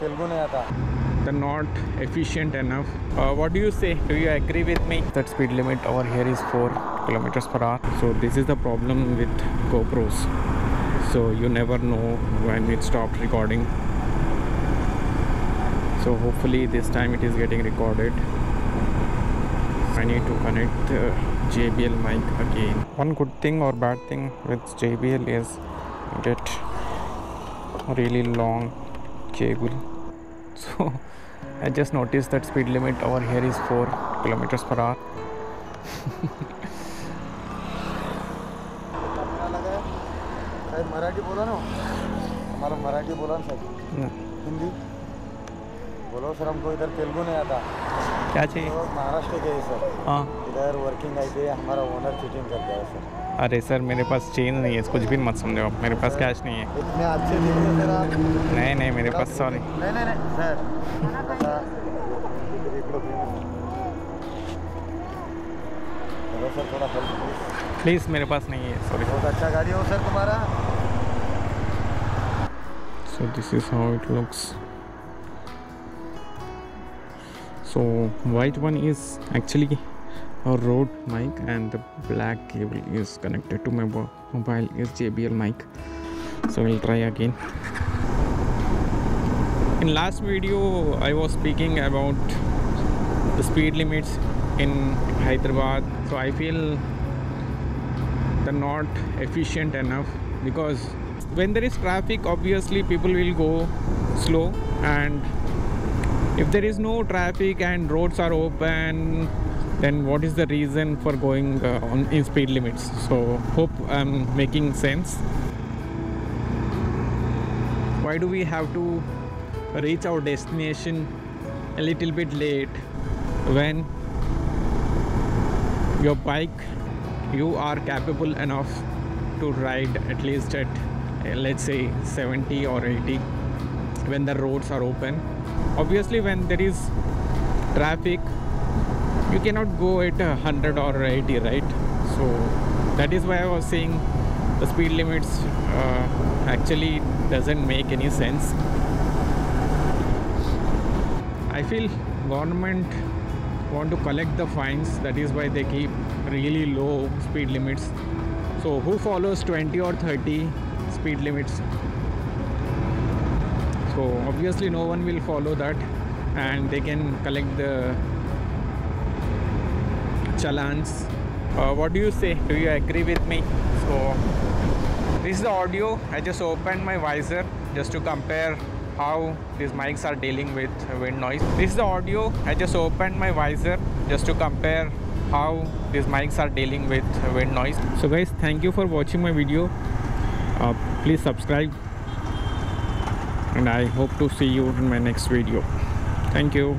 तेलुगु नहीं आता. They're not efficient enough. What do you say? Do you agree with me? That speed limit over here is 4 kilometers per hour. So this is the problem with GoPros. So you never know when it stopped recording. So hopefully this time it is getting recorded. I need to connect the JBL mic again. One good thing or bad thing with JBL is get really long cable. So I just noticed that speed limit over here is 4 kilometers per hour. Marathi बोला ना, हमारा मराठी बोला ना sir. Hindi बोलो sir, हमको इधर तेलुगु नहीं आता. क्या चाहिए? तो महाराष्ट्र के है सर. हाँ, इधर वर्किंग आई थी, हमारा ओनर चीटिंग कर गया सर. अरे सर मेरे पास चेंज नहीं है, कुछ भी मत समझो आप. मेरे पास कैश नहीं है. इतने अच्छे दिखे सर आप. नहीं मेरे पास, सॉरी. नहीं सर. चलो सर, थोड़ा हेल्प प्लीज़, मेरे पास नहीं है, सॉरी. बहुत अच्छा गाड़ी हो सर तुम्हारा. So this is how it looks. So white one is actually a Rode mic and the black cable is connected to my mobile is JBL mic. So we'll try again. In last video I was speaking about the speed limits in Hyderabad. So I feel they're not efficient enough, because when there is traffic obviously people will go slow, and if there is no traffic and roads are open, then what is the reason for going on in speed limits? So hope I'm making sense. Why do we have to reach our destination a little bit late when your bike, you are capable enough to ride at least at let's say 70 or 80 when the roads are open? Obviously when there is traffic you cannot go at 100 or 80, right? So that is why I was saying the speed limits actually doesn't make any sense. I feel government want to collect the fines, that is why they keep really low speed limits. So who follows 20 or 30 speed limits? So obviously no one will follow that, and they can collect the challans. What do you say? Do you agree with me? So this is the audio. I just opened my visor just to compare how these mics are dealing with wind noise. This is the audio. I just opened my visor just to compare how these mics are dealing with wind noise. So guys, thank you for watching my video. Please subscribe, and I hope to see you in my next video. Thank you.